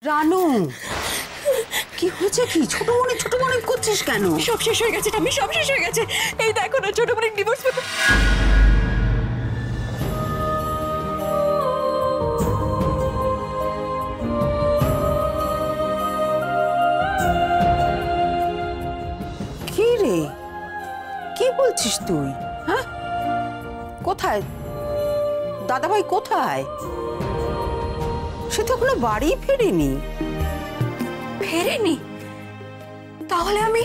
রানু, কি হয়েছে? কি ছোট মনে করছিস কেন? সব শেষ হয়ে গেছে ঠাম্মি, সব শেষ হয়ে গেছে। এই দেখো না ছোট মনে ডিভোর্স পেপার। কি রে, কি বলছিস তুই? হ্যাঁ, কোথায় দাদাভাই? কোথায়? সে তো এখনো বাড়ি ফেরেনি। ফেরেনি? তাহলে আমি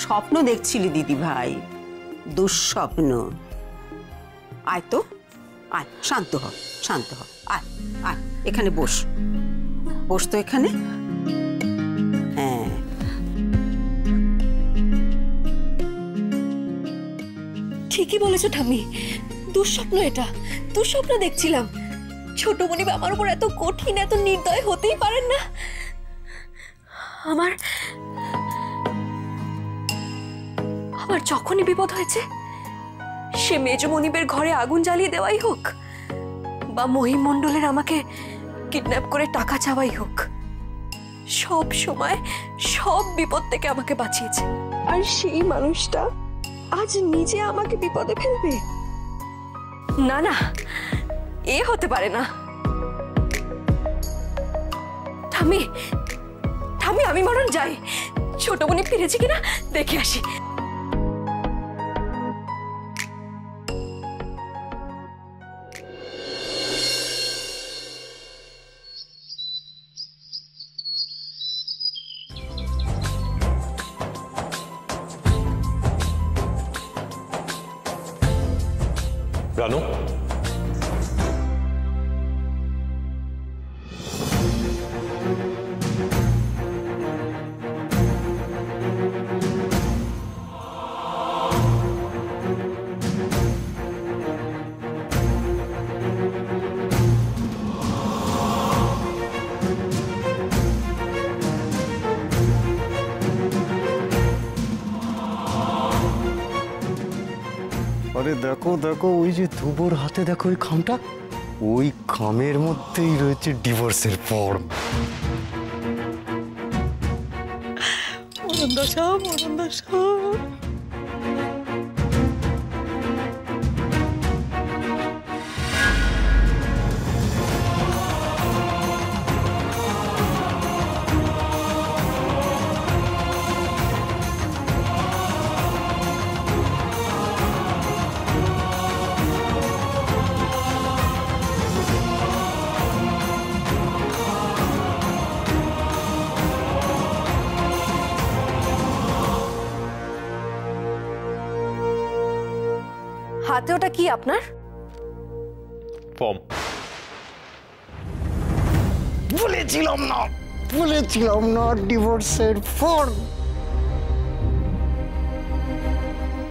স্বপ্ন দেখছিলি দিদি ভাই, দুঃস্বপ্ন। আয় তো, আয়, শান্ত হ, আয় আয়, এখানে বস তো এখানে। হ্যাঁ, ঠিকই বলেছো ঠাম্মি, দুঃস্বপ্ন। এটা দুঃস্বপ্ন দেখছিলাম। ছোট মনিব আমার উপর এত কঠিন, এত নির্দয় হতেই পারেন না। আমার যখনই বিপদ হয়েছে, সে মেজ মনিবের ঘরে আগুন জ্বালিয়ে দেওয়াই হোক বা মহিম মণ্ডলের আমাকে কিডন্যাপ করে টাকা চাওয়াই হোক, সব সময় সব বিপদ থেকে আমাকে বাঁচিয়েছে। আর সেই মানুষটা আজ নিজে আমাকে বিপদে ফেলবে? না না, এ হতে পারে না। ঠাম্মি, আমি বরং যাই, ছোট বোনে ফিরেছি কিনা দেখে আসি। রানু, আরে দেখো দেখো, ওই যে ধ্রুবর হাতে দেখো ওই খামটা, ওই খামের মধ্যেই রয়েছে ডিভোর্সের ফর্ম। হাতে ওটা কি আপনার? ফর্ম। বলেছিলাম না ডিভোর্সের ফর্ম।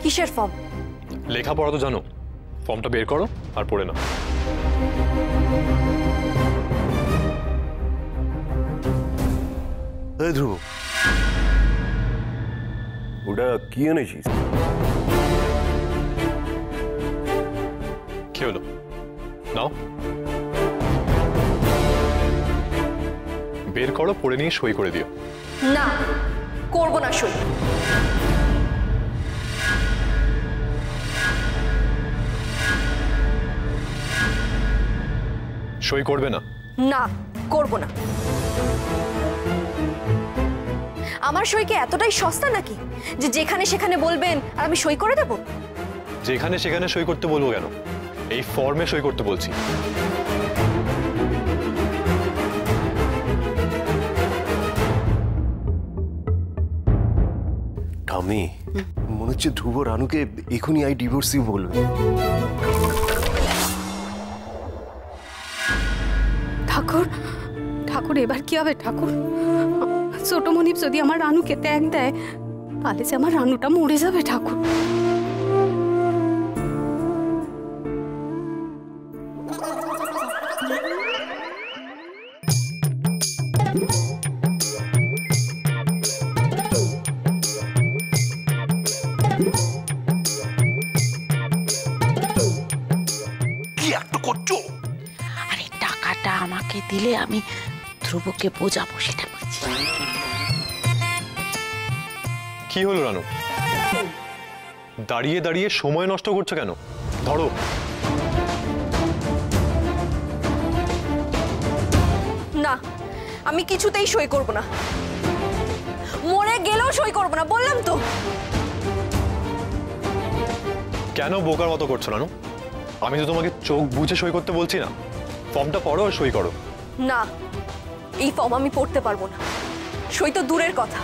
কিসের ফর্ম? লেখাপড়া তো জানো, ফর্মটা বের করো আর পড়ে নাও। ধ্রুব, ওটা কি এনেছিস? কি হলো? নাও, বের করো, পড়ে নিয়ে সই করে দিও। না, করব না সই। সই করবে না? না, করব না। আমার সই কি এতটাই সস্তা নাকি যে যেখানে সেখানে বলবেন আর আমি সই করে দেব? যেখানে সেখানে সই করতে বলবো কেন? এই ফর্মে সই করতে বলছি। ঠাম্মি, মনে হচ্ছে ধ্রুব রানুকে এখনই আই ডিভোর্সই বলবে। ঠাকুর, এবার কি হবে ঠাকুর? ছোট মনিব যদি আমার রানুকে ত্যাগ দেয়, তাহলে যে আমার রানুটা মরে যাবে ঠাকুর। কি একটু করছো? আরে টাকাটা আমাকে দিলে আমি ধ্রুবকে বোঝাবো সেটা বুঝছি। কি হলো রানু, দাঁড়িয়ে দাঁড়িয়ে সময় নষ্ট করছো কেন? ধরো। না, আমি কিছুতেই সই করব না, মরে গেলেও সই করব না, বললাম তো। কেন বোকার মতো করছো রানু? আমি তো তোমাকে চোখ বুঝে সই করতে বলছি না। ফর্মটা পড়ো আর সই করো। না, এই ফর্ম আমি পড়তে পারবো না, সই তো দূরের কথা।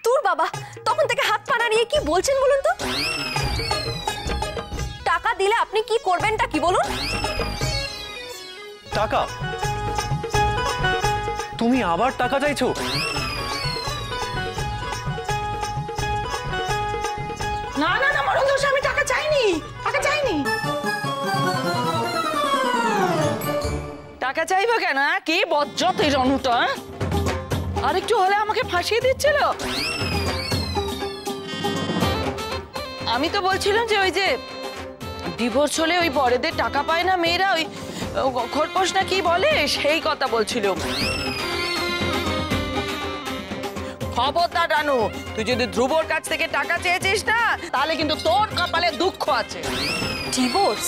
তোর বাবা তখন থেকে হাত পা নাড়িয়ে কি বলছেন বলুন তো? টাকা দিলে আপনি কি করবেনটা কি বলুন? টাকা? তুমি আবার টাকা চাইছো? না না না মরণ দোষ, আমি টাকা চাইনি, টাকা চাইনি। টাকা চাইবো কেন? কি বজ্জত এই রনুটা, আর একটু হলে আমাকে ফাঁসিয়ে দিচ্ছিল। আমি তো বলছিলাম যে ওই যে ডিভোর্স হলে ওই বড়দের টাকা পায় না মেয়েরা, ওই খরপোশ না কি বলে, সেই কথা বলছিল। খবরদার রানু, তুই যদি ধ্রুবর কাছ থেকে টাকা চেয়েছিস না, তাহলে কিন্তু তোর কপালে দুঃখ আছে। ডিভোর্স?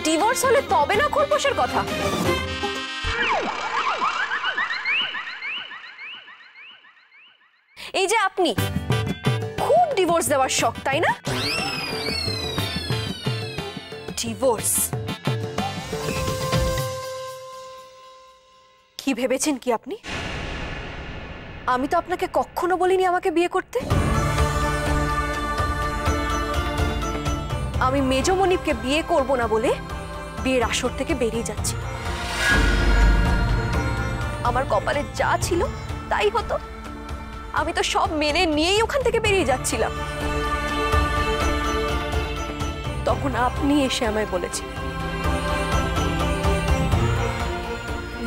ডিভোর্স হলে তবে না খরপোশের কথা। এই যে আপনি খুব ডিভোর্স দেওয়ার শখ, তাই না? ডিভোর্স কি ভেবেছেন কি আপনি? আমি তো আপনাকে কখনো বলিনি আমাকে বিয়ে করতে। আমি মেজ মনিবকে বিয়ে করব না বলে বিয়ের আসর থেকে বেরিয়ে যাচ্ছি। আমার কপালে যা ছিল তাই হতো, আমি তো সব মেনে নিয়েই ওখান থেকে বেরিয়ে যাচ্ছিলাম। তখন আপনি এসে আমায় বলেছিলেন,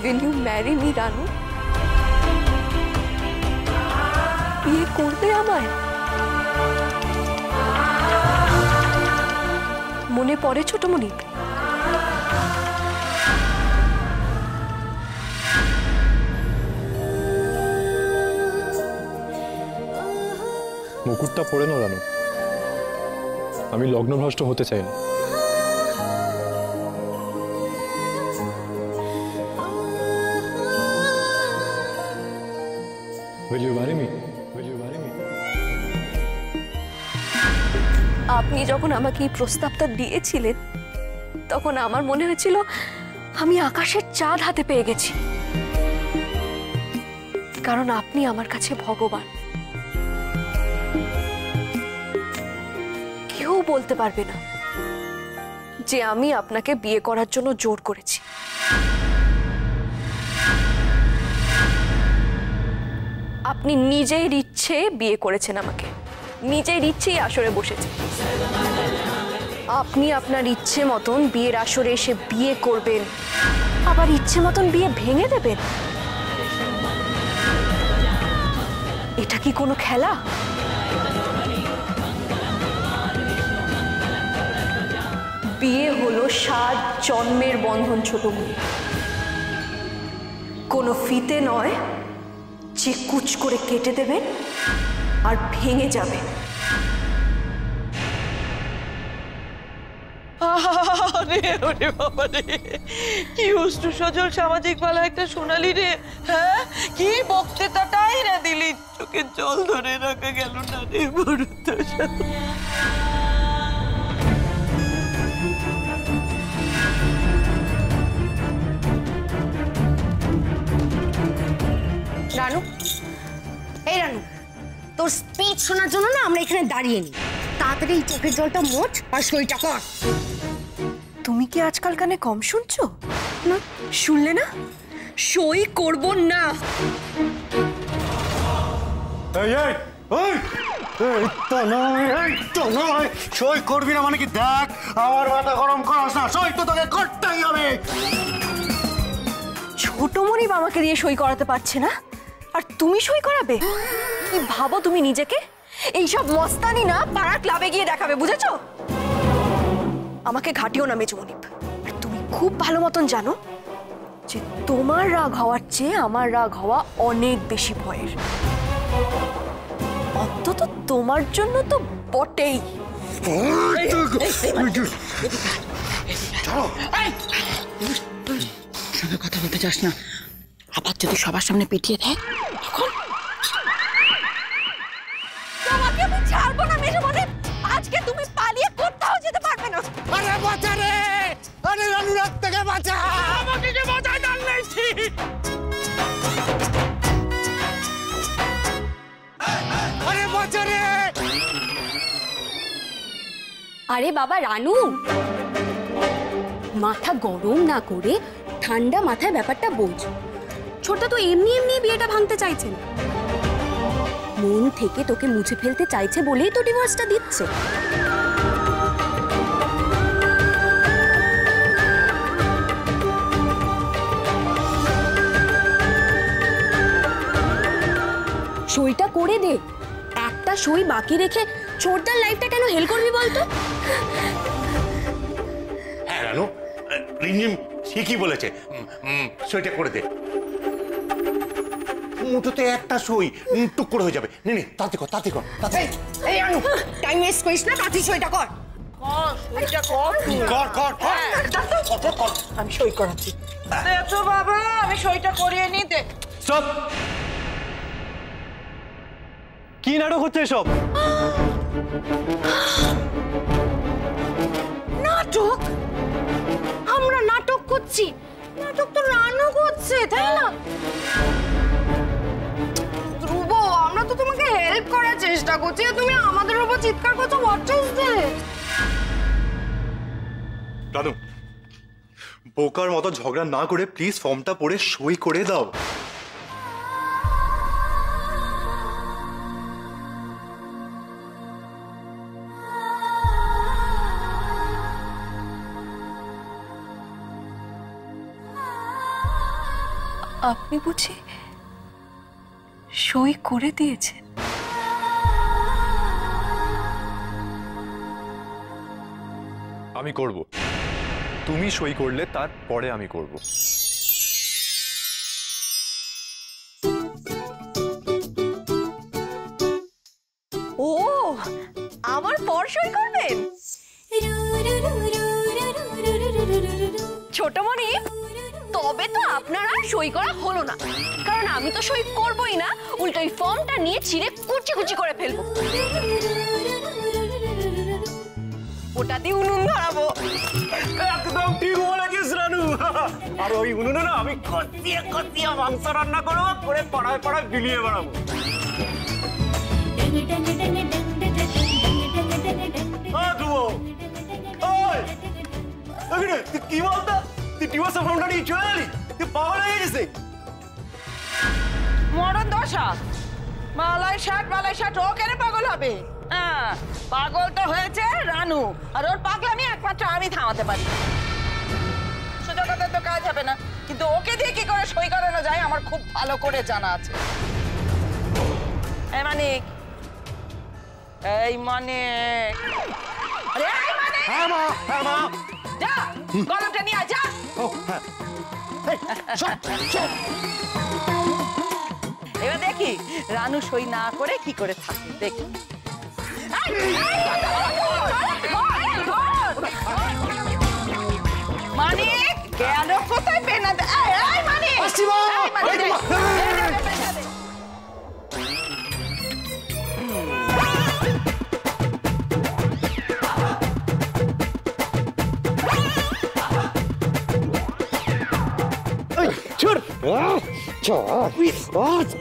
Will you marry me, Ranu? বিয়ে করবে আমায়? মনে পড়ে ছোট মনিব? মুকুটটা পড়ে নাও রানু, আমি লগ্নভ্রষ্ট হতে চাই না। Will you marry me? Will you marry me? আপনি যখন আমাকে এই প্রস্তাবটা দিয়েছিলেন, তখন আমার মনে হয়েছিল আমি আকাশের চাঁদ হাতে পেয়ে গেছি, কারণ আপনি আমার কাছে ভগবান। কেউ বলতে পারবে না যে আমি আপনাকে বিয়ে করার জন্য জোর করেছি। আপনি নিজের ইচ্ছে বিয়ে করেছেন আমাকে, নিজের ইচ্ছেই আসরে বসেছেন। আপনি আপনার ইচ্ছে মতন বিয়ের আসরে এসে বিয়ে করবেন, আবার ইচ্ছে মতন বিয়ে ভেঙে দেবেন। এটা কি কোনো খেলা? বিয়ে হলো 7 জন্মের বন্ধন ছোট মনি, কোনো ফিতে নয় যে কুচ করে কেটে দেবেন আর ভেঙে যাবে। ওরে বাবা রে, কি উষ্ণ সজল সামাজিক বালা একটা সোনালি রে। হ্যাঁ, কি বক্তৃতাটাই না দিলি, চোখের জল ধরে রাখা গেল না রে বরুদ। রানু, এই রানু, তোর স্পিচ শোনার জন্য না আমরা এখানে দাঁড়িয়ে নি। তাড়াতাড়ি এই চোখের জলটা মোছ আর সইটা কর। তুমি কি আজকাল কানে কম শুনছো? না শুনলে না? সই করব না। সই করবি না মানে কি? দেখ, আমার মাথা গরম করাস না, সই তো তোকে করতেই হবে। ছোট মনিব আমাকে দিয়ে সই করাতে পারছে না, আর তুমি সই করাবে? কি ভাবো তুমি নিজেকে? এইসব মস্তানি না পাড়ার ক্লাবে গিয়ে দেখাবে, বুঝেছো? আমাকে ঘাটিও না মেজমনিপ। আর তুমি খুব ভালো মতন জানো যে তোমার রাগ হওয়ার চেয়ে আমার রাগ হওয়া অনেক বেশি ভয়ের। অন্তত তোমার জন্য তো বটেই। সঙ্গে কথা বলতে চাস না, আবার যদি সবার সামনে পিটিয়ে দেয় তখন। তোমাকে আমি ছাড়বো না মেজমনিপ। আজকে তুমি পালিয়ে কোথাও যেতে পারবে না। আরে বাঁচা রে, আরে রানু রাত থেকে বাঁচা, আমাকে যে বাঁচায় জানলেছি। আরে বাঁচা রে। আরে বাবা রানু, মাথা গরম না করে ঠান্ডা মাথায় ব্যাপারটা বোঝ। ছোটদা তো এমনি এমনি বিয়েটা ভাঙতে চাইছে না, মন থেকে তোকে মুছে ফেলতে চাইছে বলেই তো ডিভোর্সটা দিচ্ছে। সইটা করে দে, একটা সই বাকি রেখে ছোটদার লাইফটা কেন হেল করবি বলতো? হ্যাঁ রানু, রিমঝিম ঠিকই বলেছে, সইটা করে দে। মুঠোতে একটা সই টুক করে হয়ে যাবে। নে নে, তাতে কর, তাতে কর, তাতে এই রানু, টাইম ওয়েস্ট করিস না, তাড়াতাড়ি সইটা কর। কর কর কর। আমি সই করাচ্ছি। তো বাবা, আমি সইটা করিয়ে নিতে। স্টপ! কি নাটক হচ্ছে এসব? নাটক? আমরা নাটক করছি? নাটক তো রানু করছে, তাই না? ধ্রুব, আমরা তো তোমাকে হেল্প করার চেষ্টা করছি, আর তুমি আমাদের উপর চিৎকার করছো। What is this? রানু, বোকার মতো ঝগড়া না করে প্লিজ ফর্মটা পড়ে সই করে দাও। আপনি বুঝি সই করে দিয়েছেন? আমি করব, তুমি সই করলে তারপরে আমি করব। ও, আমার পর সই করবেন? ছোটমণি, তবে তো আপনার আর সই করা হলো না, কারণ আমি তো সই করবই না, উল্টো এই ফর্মটা নিয়ে ছিঁড়ে কুচি কুচি করে ফেলবো। ওটা দিয়ে উনুন ধরাবো। একদম ঠিক বলেছিস রানু। আর ওই উনুনে না আমি কষিয়ে কষিয়ে মাংস রান্না করবো, করে পাড়ায় পাড়ায় বিলিয়ে বেড়াবো। তুই কি বলতো, তুই ডিভোর্সের ফর্মটা নিয়ে চলে এলি? তুই পাগল হয়ে গেছিস? মরণ দশা, মালাই ষাট ও কেন পাগল হবে? হ্যাঁ, পাগল তো হয়েছে রানু, আর ওর পাগলামি একমাত্র আমি থামাতে পারি। সোজা কথা তো কাজ হবে না, কিন্তু ওকে দিয়ে কি করে সই করানো যায় আমার খুব ভালো করে জানা আছে। এই মানিক, এই মানিক, আরে এই মানিক! হ্যাঁ মা, হ্যাঁ মা। যা, কলমটা নিয়ে আয়, যা। ও হ্যাঁ। এবার দেখি রানু সই না করে কি করে থাকে, দেখি। মানিক, কেন কোথায় পেনা দে? মানিক,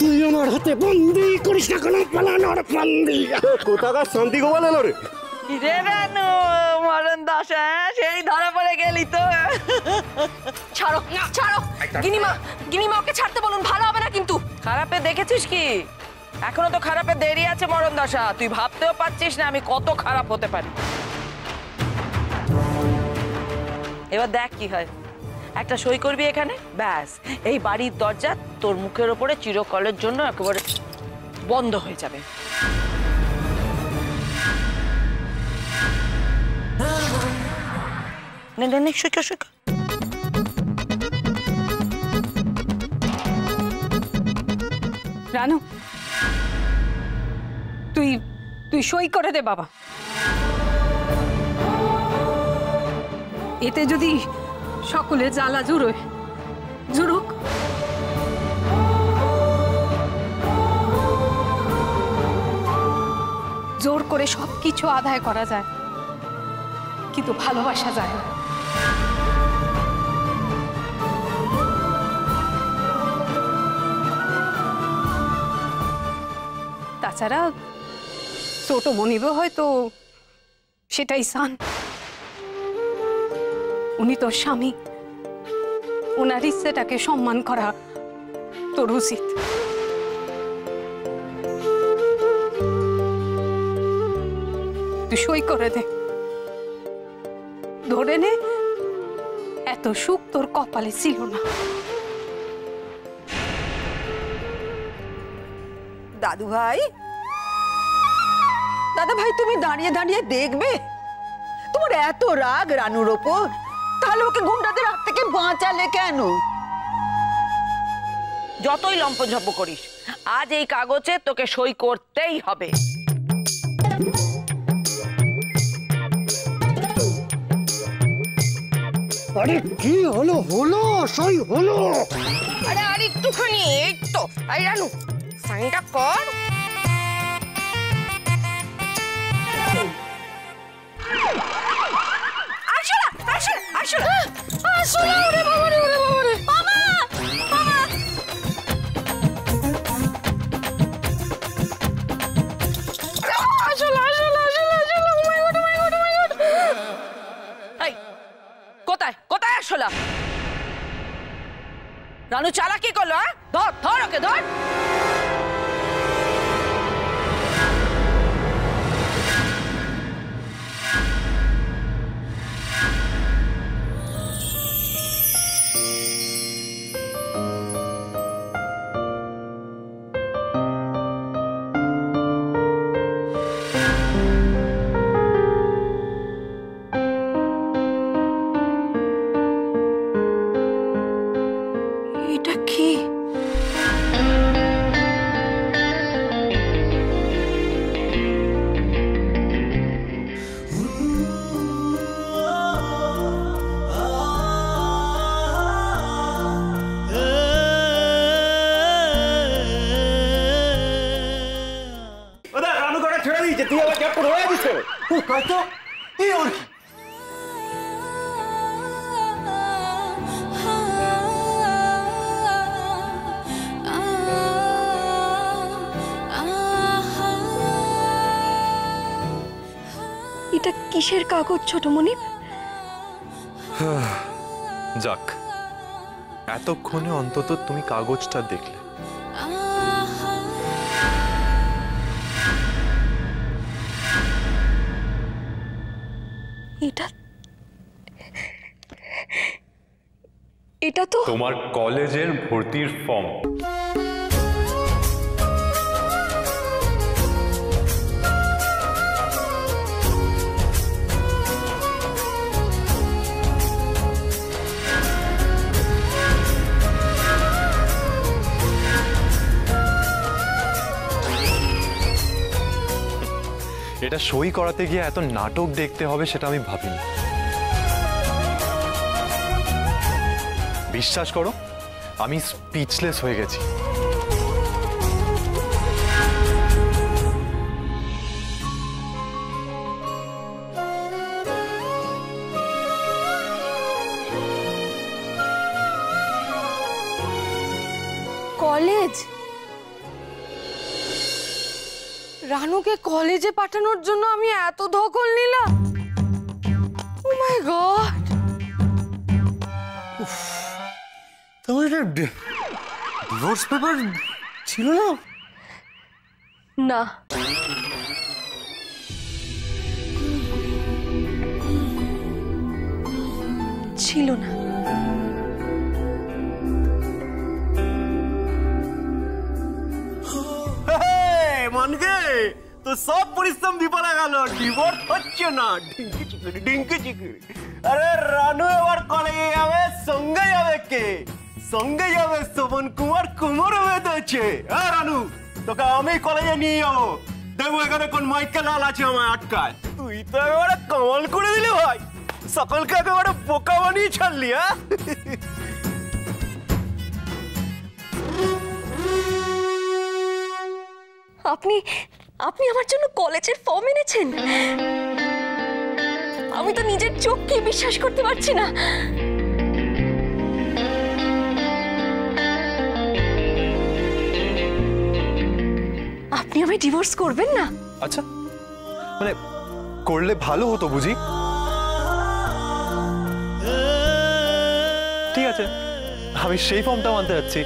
তুই আমার হাতে বন্দি করিস না, কোনো পালানোর বন্দি। কোথাকার শান্তি গোপাল এলো রে? রে রানু, মরণ দশা, সেই ধরা পড়ে গেলি তো। ছাড়ো ছাড়ো, গিনিমা ওকে ছাড়তে বলুন, ভালো হবে না কিন্তু। খারাপে দেখেছিস কি? এখনো তো খারাপে দেরি আছে মরণ দশা, তুই ভাবতেও পারছিস না আমি কত খারাপ হতে পারি। এবার দেখ কি হয়, একটা সই করবি এখানে, ব্যাস এই বাড়ির দরজা তোর মুখের ওপরে চিরকালের জন্য একেবারে বন্ধ হয়ে যাবে। নে নে নে সই কর সই কর। রানু, তুই তুই সই করে দে বাবা। এতে যদি সকলে জ্বালা জুড়োয় জুড়ুক। জোর করে সবকিছু আদায় করা যায়, কিন্তু ভালোবাসা যায় না। তাছাড়া ছোট মনিবও হয়তো সেটাই চান। উনি তোর স্বামী, ওনার ইচ্ছেটাকে সম্মান করা তোর উচিত। তুই সই করে দে, ধরে নে এত সুখ তোর কপালে ছিল না। দাদু ভাই, দাদা ভাই, তুমি দাঁড়িয়ে দাঁড়িয়ে দেখবে? তোমার এত রাগ রানুর ওপর, তাহলে ওকে গুন্ডাদের হাত থেকে বাঁচালে কেন? যতই লম্পঝম্প করিস, আজ এই কাগজে তোকে সই করতেই হবে। আরে কি হলো? হলো, সই হলো। আরে আর একটুখানি, এই তো। এই রানু, সাইনটা কর। কোথায় কোথায় আসলা? রানু চালাকি করলো? ধর ধর ওকে ধর। এটা কি? ওদের রানু করে ছেড়ে দিয়েছে, তুই আবার ক্যাপ্টেন হয়ে যাচ্ছিস। ও হয়তো এই ওর কি? এটা কিসের কাগজ ছোট মনিব? যাক, এতক্ষণে অন্তত তুমি কাগজটা দেখলে। এটা এটা তো তোমার কলেজের ভর্তির ফর্ম। এটা সই করাতে গিয়ে এত নাটক দেখতে হবে সেটা আমি ভাবিনি। বিশ্বাস করো, আমি স্পিচলেস হয়ে গেছি। কলেজ? রানুকে কলেজে পাঠানোর জন্য আমি এত ধকল নিলাম? ও মাই গড! তোমার এটা ডিভোর্স পেপার ছিল না? না, ছিল না। মানকে তো সব পরিশ্রম বিফলে গেল, ডিভোর্স হচ্ছে না। ডিঙ্কি চিকরি ডিঙ্কি চিকরি। আরে রানু এবার কলেজে যাবে, সঙ্গে যাবে কে? সঙ্গে যাবে শোভন কুমার, কুমার বেঁধেছে। হ্যাঁ রানু, তোকে আমি কলেজে নিয়ে যাবো। দেখবো এখানে কোন মাইকেল লাল আছে আমায় আটকায়। তুই তো একেবারে কমাল করে দিলি ভাই, সকলকে একেবারে বোকা বানিয়ে ছাড়লি। হ্যাঁ আপনি আপনি আমার জন্য কলেজের ফর্ম এনেছেন? আমি তো নিজের চোখকে বিশ্বাস করতে পারছি না। আপনি আমায় ডিভোর্স করবেন না? আচ্ছা, মানে করলে ভালো হতো বুঝি। ঠিক আছে, আমি সেই ফর্মটা মানতে যাচ্ছি।